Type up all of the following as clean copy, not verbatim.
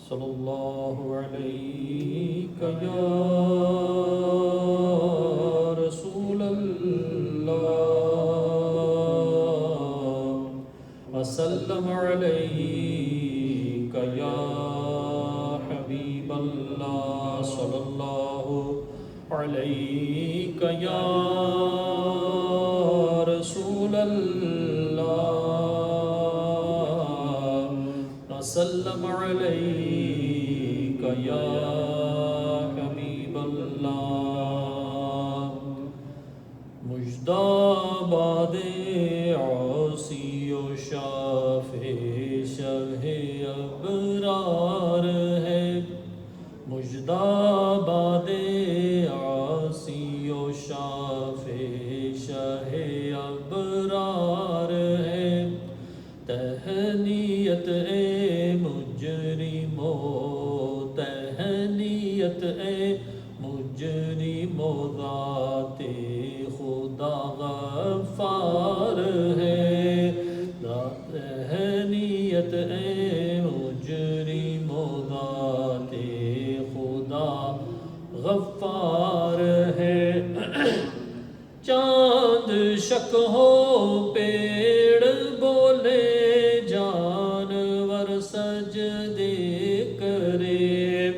صلی اللہ علیہ یا رسول اللہ وسلم علیک یا حبیب اللہ صلی اللہ علیہ یا رسول اللہ وسلم علیک یا حبیب اللہ مجداباد عاصی و شافع شہ ابرار ہے مجداباد عاصی و شافع شہ ابرار ہے تہنیت اے مجرمو تہنیت اے مجرمو ذات خدا غفار ہے تہنیت اے مجرمو ذات خدا غفار ہے چاند شک ہو پیڑ بولے جانور سجدے کرے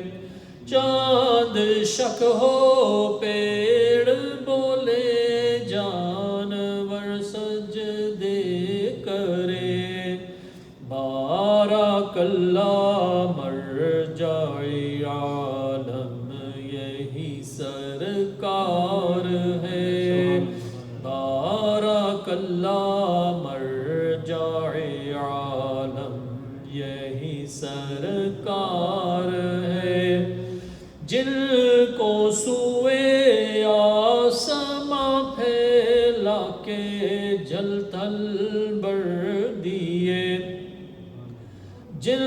چاند شک ہو پیڑ بولے جانور سجدے کرے بارک اللہ مرجع عالم یہی سرکار ہے بارک اللہ مرجع عالم یہی سرکار ہے جن کو سوئے آسماں پھیلا کے جل تھل بر دیے جن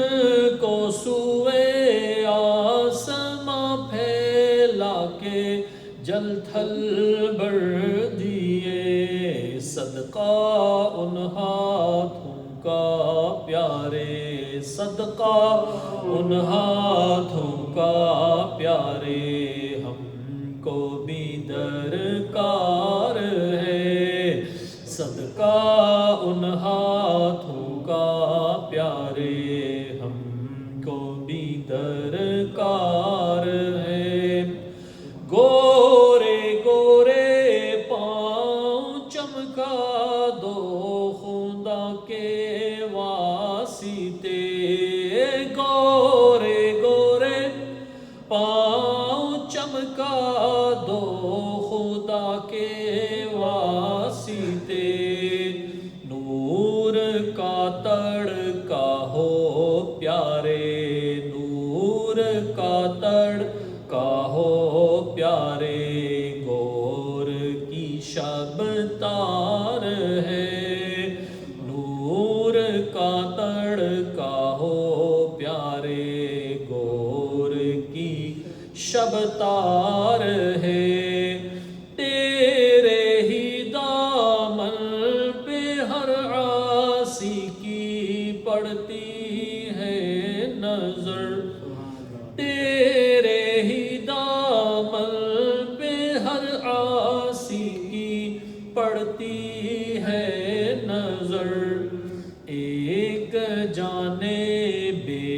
کو سوئے آسماں پھیلا کے جل تھل بر دیے صدقہ ان ہاتھوں کا پیارے صدقہ ان ہاتھوں کا پیارے ہم کو بھی درکار ہے صدقہ ان ہاتھوں کا پیارے ہم کو بھی درکار ہے گورے گورے پاؤں چمکا دو خدا کے واسطے گورے گورے پاؤں چمکا دو خدا کے واسطے نور کا تڑکا ہو پیارے نور کا تڑکا ہو پیارے گور کی شب تار ہے نور کا تڑکا ہو پیارے گور کی شب تار ہے تیرے ہی دامن پہ ہر عاصی کی پڑتی ہے نظر تیرے ہی دامن پہ ہر عاصی کی پڑتی ہے نظر ایک جانے بے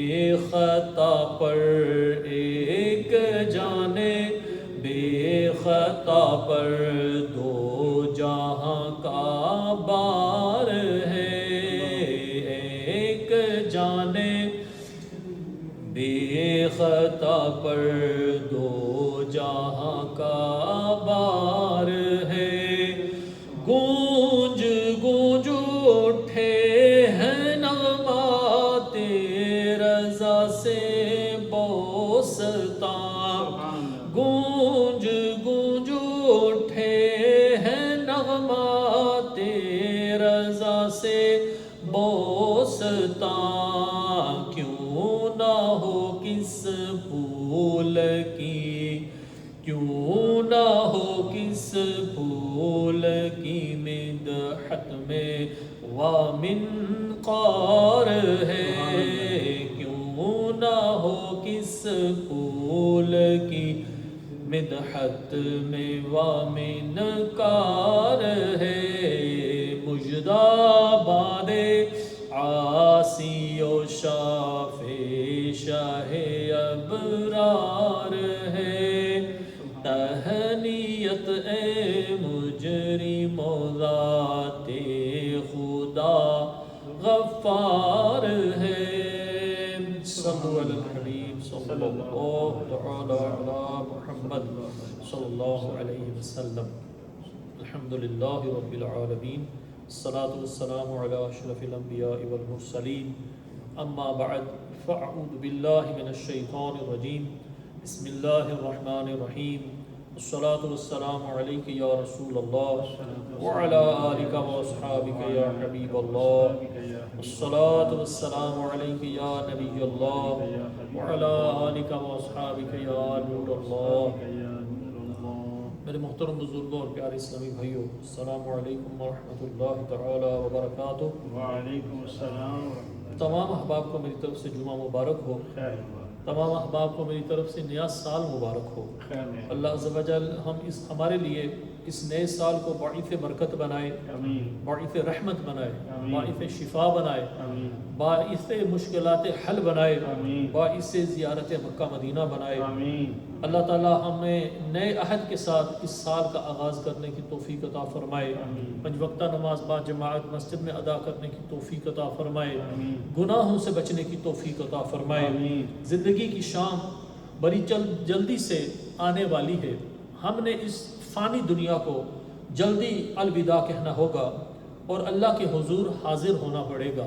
خطا پر ایک جانے بے خطا پر دو جہاں کا بار ہے ایک جانے بے خطا پر دو جہاں کا بار ہے گونج گونج اٹھے ہیں نغمات رضا سے بوستا گونج گونج اٹھے ہیں نغمات رضا سے بوستا کیوں نہ ہو کس پھول کی کیوں نہ ہو کس پھول کی مدحت میں وامنقار ہے کیوں نہ ہو ہو کس پھول کی، مدحت میں وامن کار ہے، مجدہ باد عاصی و شاف شاہ ابرار ہے، تہنیت اے مجرم ذات خدا غفار ہے۔ صلو علی الحبیب صلی اللہ تعالی علی محمد صلی اللہ علیہ وسلم۔ الحمدللہ رب العالمین، الصلاة والسلام علی اشرف الانبیاء والمرسلین، اما بعد فاعوذ باللہ من الشیطان الرجیم، بسم اللہ الرحمن الرحیم، الصلاة والسلام علیک یا رسول اللہ وعلی آلک واصحابک یا حبیب اللہ، الصلاة والسلام علیک یا نبی اللہ وعلی آلک واصحابک یا نور اللہ۔ میرے محترم بزرگوں اور پیارے اسلامی بھائیوں، السلام علیکم ورحمۃ اللہ تعالی وبرکاتہ۔ وعلیکم السلام ورحمۃ اللہ۔ تمام احباب کو میری طرف سے جمعہ مبارک ہو، تمام احباب کو میری طرف سے نیا سال مبارک ہو۔ اللہ عز و جل ہمارے لیے اس نئے سال کو باعث برکت بنائے، باعث رحمت بنائے، باعث شفا بنائے، باعث مشکلات حل بنائے، باعث زیارت مکہ مدینہ بنائے۔ اللہ تعالی ہمیں نئے عہد کے ساتھ اس سال کا آغاز کرنے کی توفیق عطا فرمائے، پنج وقتہ نماز با جماعت مسجد میں ادا کرنے کی توفیق عطا فرمائے، گناہوں سے بچنے کی توفیق عطا فرمائے۔ زندگی کی شام بڑی جلدی سے آنے والی ہے، ہم نے اس فانی دنیا کو جلدی الوداع کہنا ہوگا اور اللہ کے حضور حاضر ہونا پڑے گا۔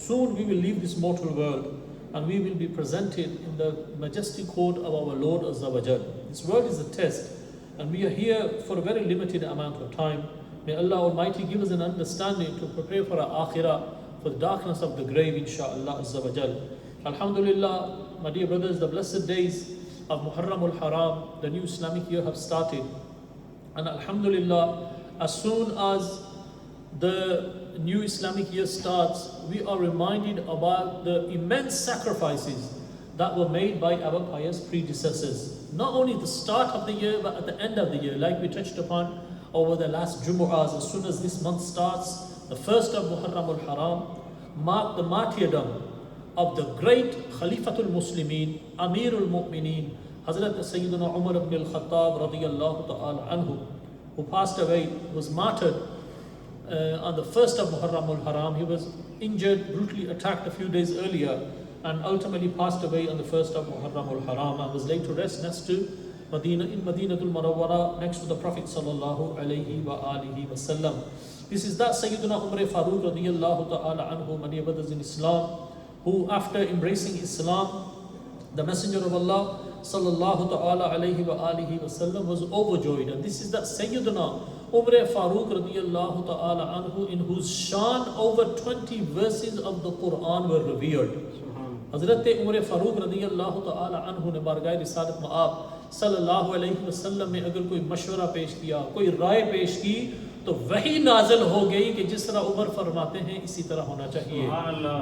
Soon we will leave this mortal world and we will be presented in the majestic court of our Lord Azza wa Jal. This world is a test and we are here for a very limited amount of time. May Allah Almighty give us an understanding to prepare for our akhirah, for the darkness of the grave, inshaAllah Azza wa Jal. Alhamdulillah, my dear brothers, the blessed days of Muharram al-Haram, the new Islamic year have started. And Alhamdulillah, as soon as the new Islamic year starts, we are reminded about the immense sacrifices that were made by our pious predecessors. Not only the start of the year, but at the end of the year, like we touched upon over the last Jumu'ahs. As soon as this month starts, the first of Muharram al-Haram marked the martyrdom of the great Khalifatul Muslimin, Amirul Mu'mineen, Hazrat Sayyidina Umar ibn al-Khattab radiyallahu ta'ala anhu, who passed away, was martyred on the first of Muharram al-Haram. He was injured, brutally attacked a few days earlier, and ultimately passed away on the first of Muharram al-Haram and was laid to rest next to Medina, in Madinatul Munawwara, next to the Prophet sallallahu alayhi wa alihi wa sallam. This is that Sayyidina Umar Farooq radiyallahu ta'ala anhu, many brothers in Islam, who after embracing Islam, the Messenger of Allah sallallahu ta'ala alayhi wa alihi wa sallam was overjoyed. And this is that Sayyidina Umar Farooq radiyallahu ta'ala anhu, in whose shan over 20 verses of the Quran were revealed. Hazrat Umar Farooq radiyallahu ta'ala anhu نے بارگاہ رسالت میں آپ صلی اللہ علیہ وسلم میں اگر کوئی مشورہ پیش کیا، کوئی رائے پیش کی، تو وہی نازل ہو گئی کہ جس طرح عمر فرماتے ہیں اسی طرح ہونا چاہیے۔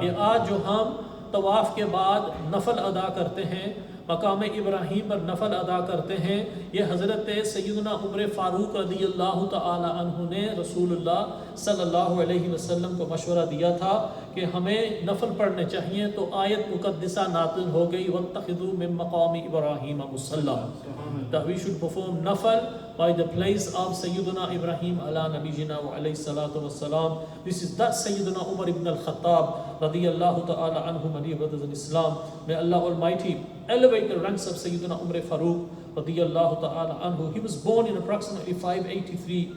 یہ آج جو ہم طواف کے بعد نفل ادا کرتے ہیں، مقام ابراہیم پر نفل ادا کرتے ہیں، یہ حضرت سیدنا عمر فاروق رضی اللہ تعالی عنہ نے رسول اللہ صلی اللہ علیہ وسلم کو مشورہ دیا تھا کہ ہمیں نفل پڑھنے چاہیے، تو آیت مقدسہ نازل ہو گئی وَاتَّخِذُوا مِن مَقَامِ إِبْرَاهِيمَ مُصَلًّى، that we should perform nafal by the place of Sayyidina Ibrahim ala nabiyina wa alayhi salatu wassalam. This is that Sayyidina Umar ibn al-Khattab radiyallahu ta'ala anhu, my dear brothers in Islam. May Allah Almighty elevate the ranks of Sayyidina Umar Farooq radiyallahu ta'ala anhu. He was born in approximately 583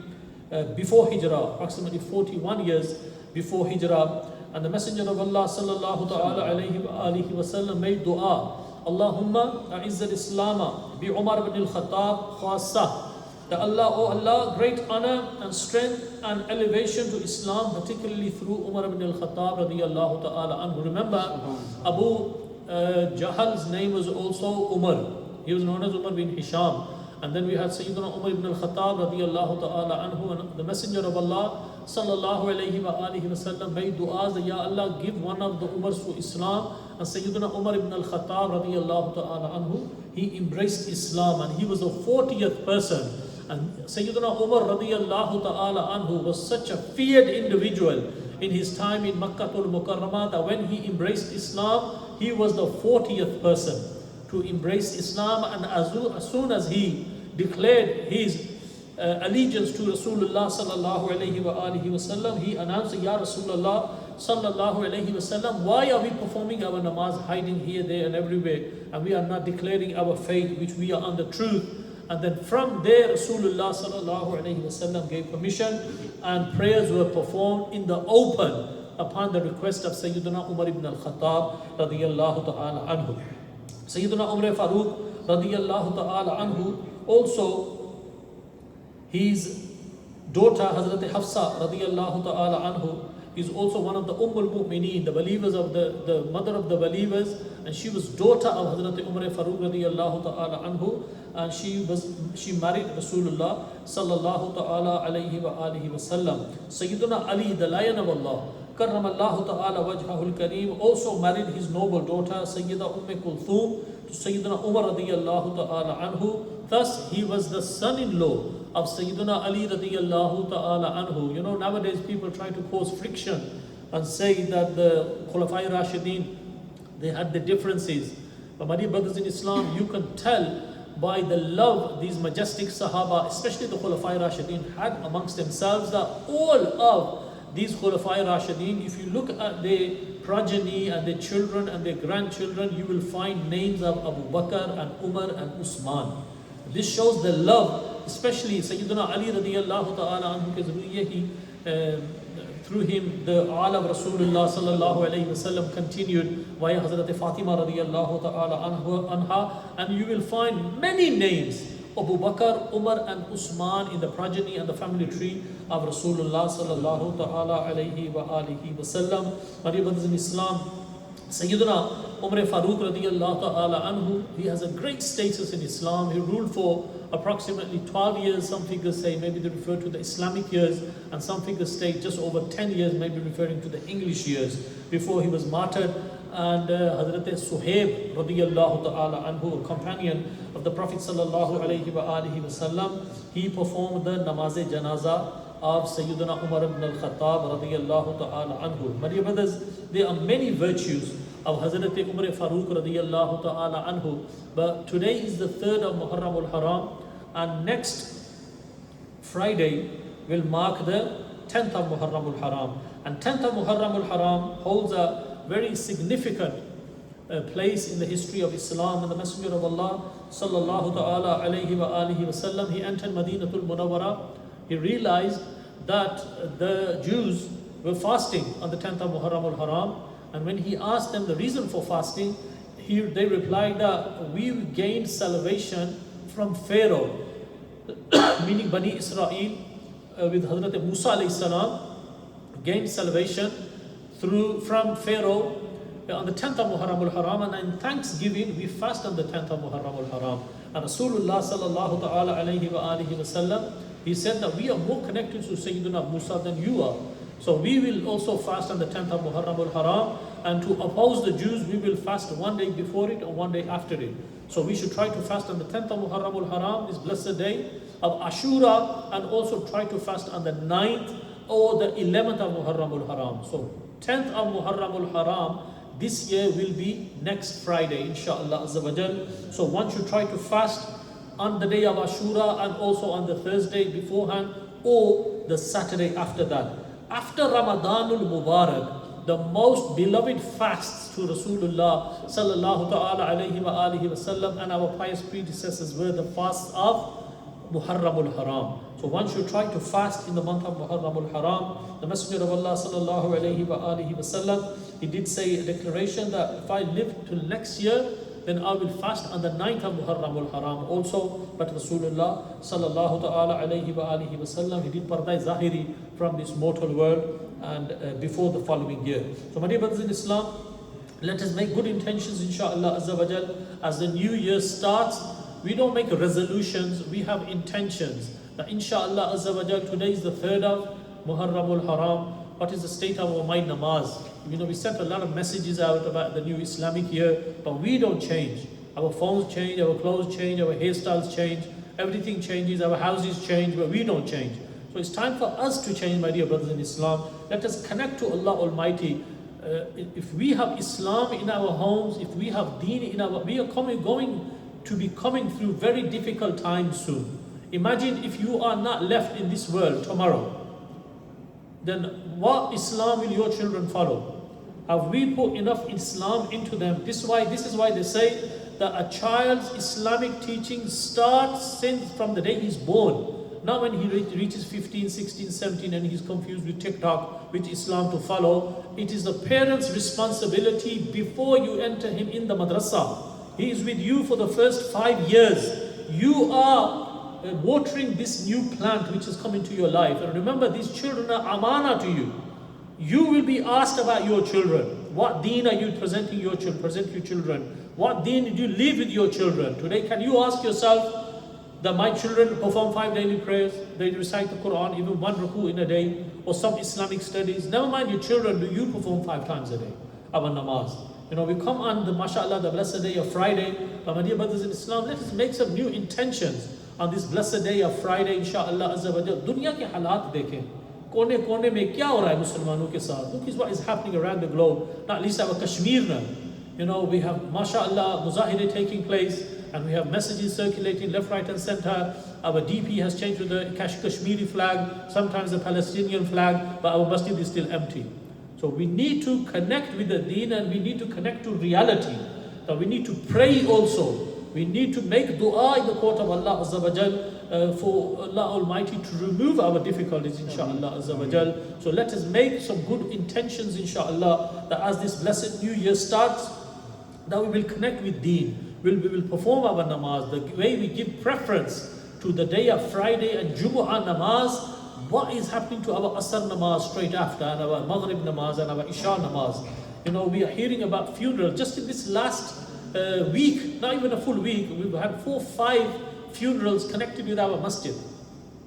before Hijrah, approximately 41 years before Hijrah. And the Messenger of Allah sallallahu ta'ala alayhi wa alihi wa sallam made dua, Allahumma a'izz al-Islam bi Umar ibn al-Khattab khassa. That Allah, oh Allah, great honor and strength and elevation to Islam, particularly through Umar ibn al-Khattab radiyallahu ta'ala anhu. Remember, Abu Jahl's name was also Umar. He was known as Umar bin Hisham. And then we had Sayyidina Umar ibn al-Khattab radiyallahu ta'ala anhu, and the Messenger of Allah sallallahu alayhi wa alihi wa sallam made du'as that, Ya Allah, give one of the Umars to Islam. And Sayyidina Umar ibn al-Khattab radiyallahu ta'ala anhu, he embraced Islam, and he was the 40th person. And Sayyidina Umar radiyallahu ta'ala anhu was such a feared individual in his time in Makkatul Mukarramah that when he embraced Islam, he was the 40th person to embrace Islam. And as soon as he declared his allegiance to Rasulullah sallallahu alayhi wa alihi wa sallam, he announced, Ya Rasulullah sallallahu alayhi wa sallam, why are we performing our namaz hiding here, there and everywhere, and we are not declaring our faith, which we are on the truth? And then from there, Rasulullah sallallahu alayhi wa sallam gave permission, and prayers were performed in the open upon the request of Sayyidina Umar ibn al-Khattab radiyallahu ta'ala anhu. Sayyidina Umar Farooq radiyallahu ta'ala anhu, also his daughter Hazrat Hafsa radiyallahu ta'ala anhu is also one of the Mu'mineen, the believers of the mother of the believers, and she was daughter of Hazrat Umar Farooq radiyallahu ta'ala anhu, and she married Rasulullah sallallahu ta'ala alayhi wa alihi wa sallam. Sayyidina Ali, the Lion of Allah, karramallahu ta'ala wajhahul kareem, also married his noble daughter Sayyida Kulthum to Sayyidina Umar radiyallahu ta'ala anhu. Thus he was the son-in-law of Sayyidina Ali radiyallahu ta'ala anhu. You know, nowadays people try to cause friction and say that the Khulafai Rashidin, they had the differences. But my dear brothers in Islam, you can tell by the love these majestic Sahaba, especially the Khulafai Rashidin, had amongst themselves, that all of these Khulafai Rashidin, if you look at their progeny and their children and their grandchildren, you will find names of Abu Bakr and Umar and Usman. This shows the love, especially Sayyidina Ali radiyallahu ta'ala anhu ke zariye through him the aal of Rasulullah sallallahu alayhi wa sallam continued via Hazrat Fatima radiyallahu ta'ala anha, and you will find many names Abu Bakr, Umar and Usman in the progeny and the family tree of Rasulullah sallallahu ta'ala alayhi wa alihi wa sallam. My dear brothers in Islam, Sayyidina Umar Farooq radiyallahu ta'ala anhu, he has a great status in Islam. He ruled for approximately 12 years. Some figures say maybe they refer to the Islamic years, and some figures state just over 10 years, maybe referring to the English years, before he was martyred. And Hazrat Suhaib radiyallahu ta'ala anhu, a companion of the Prophet sallallahu alayhi wa alihi wa sallam, he performed the namaz-e janaza of Sayyidina Umar ibn al-Khattab radiyallahu ta'ala anhu. My dear brothers, there are many virtues of Hazrat Umar Farooq radiyallahu ta'ala anhu, but today is the 3rd of Muharram al-Haram, and next Friday will mark the 10th of Muharram al-Haram. And 10th of Muharram al-Haram holds a very significant place in the history of Islam. And the Messenger of Allah sallallahu ta'ala alayhi wa alihi wa sallam, he entered Madinatul Munawwara. He realized that the Jews were fasting on the 10th of Muharram al-Haram, and when he asked them the reason for fasting, they replied that we gained salvation from Pharaoh, meaning Bani Israel, with Hazrat Musa alayhi salam, gained salvation from Pharaoh on the 10th of Muharram al-Haram, and in thanksgiving we fast on the 10th of Muharram al-Haram. And Rasulullah sallallahu ta'ala alayhi wa alihi wa sallam, he said that we are more connected to Sayyidina Musa than you are. So we will also fast on the 10th of Muharram al-Haram, and to oppose the Jews, we will fast one day before it or one day after it. So we should try to fast on the 10th of Muharram al-Haram, this blessed day of Ashura, and also try to fast on the 9th or the 11th of Muharram al-Haram. So 10th of Muharram al-Haram this year will be next Friday, inshallah azza wa jal. So one should try to fast on the day of Ashura and also on the Thursday beforehand or the Saturday after that. After Ramadanul Mubarak, the most beloved fasts to Rasulullah sallallahu ta'ala alayhi wa alihi wa sallam and our pious predecessors were the fasts of Muharram al-Haram. So one should try to fast in the month of Muharram al-Haram. The Messenger of Allah sallallahu alayhi wa alihi wa sallam, he did say a declaration that if I live till next year, then I will fast on the 9th of Muharram al-Haram also. But Rasulullah sallallahu ta'ala alayhi wa alihi wa sallam, he did parda zahiri from this mortal world and before the following year. So my dear brothers in Islam, let us make good intentions inshallah azza wa jal. As the new year starts, we don't make resolutions, we have intentions. That inshallah azza wa jal, today is the 3rd of Muharramul Haram. What is the state of our mind namaz? We sent a lot of messages out about the new Islamic year, but we don't change. Our phones change, our clothes change, our hairstyles change, everything changes, our houses change, but we don't change. So it's time for us to change, my dear brothers in Islam. Let us connect to Allah Almighty. If we have Islam in our homes, if we have Deen in our, we are going to be coming through very difficult times soon. Imagine if you are not left in this world tomorrow, then what Islam will your children follow? Have we put enough Islam into them? This is why they say that a child's Islamic teaching starts since from the day he's born. Not when he reaches 15, 16, 17 and he's confused with TikTok, which Islam to follow. It is the parent's responsibility before you enter him in the madrasa. He is with you for the first 5 years. You are watering this new plant which has come into your life. And remember, these children are amana to you. You will be asked about your children. What deen are you presenting your children? Present your children. What deen did you live with your children? Today, can you ask yourself that my children perform 5 daily prayers, they recite the Quran, even 1 ruku in a day, or some Islamic studies? Never mind your children, do you perform 5 times a day our namaz? We come on the mashallah, the blessed day of Friday. But my dear brothers in Islam, let us make some new intentions on this blessed day of Friday, inshallah azza wa jal. Dunya ke halat dekhen. Kone kone mein kya ho raha hai Muslimano ke saath? Look is what is happening around the globe. Not least our Kashmir now. We have mashallah muzahide taking place, and we have messages circulating left, right and center. Our DP has changed to the Kashmiri flag, sometimes the Palestinian flag, but our masjid is still empty. So we need to connect with the deen, and we need to connect to reality. That we need to pray also. We need to make dua in the court of Allah Azza wa Jal for Allah Almighty to remove our difficulties, inshallah Azza wa Jal. So let us make some good intentions, inshallah, that as this blessed new year starts, that we will connect with deen. We will perform our namaz, the way we give preference to the day of Friday and Jumu'ah namaz. What is happening to our Asr namaz straight after, and our Maghrib namaz and our Isha namaz? We are hearing about funerals. Just in this last week, not even a full week, we've had 4 or 5 funerals connected with our masjid.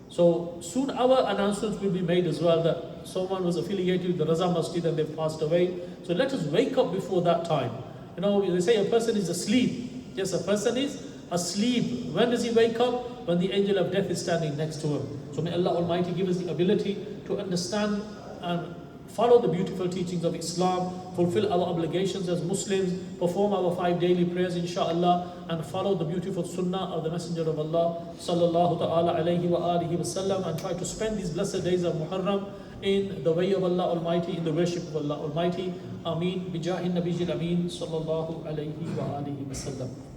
So soon our announcements will be made as well that someone was affiliated with the Raza Masjid and they've passed away. So let us wake up before that time. They say a person is asleep. Yes, a person is asleep. When does he wake up? When the angel of death is standing next to him. So may Allah Almighty give us the ability to understand and follow the beautiful teachings of Islam, fulfill our obligations as Muslims, perform our 5 daily prayers, inshallah, and follow the beautiful sunnah of the Messenger of Allah, sallallahu ta'ala alayhi wa alihi wa sallam, and try to spend these blessed days of Muharram in the way of Allah Almighty, in the worship of Allah Almighty. Ameen. Bijahin Nabiyil Ameen, sallallahu alayhi wa alihi wa sallam.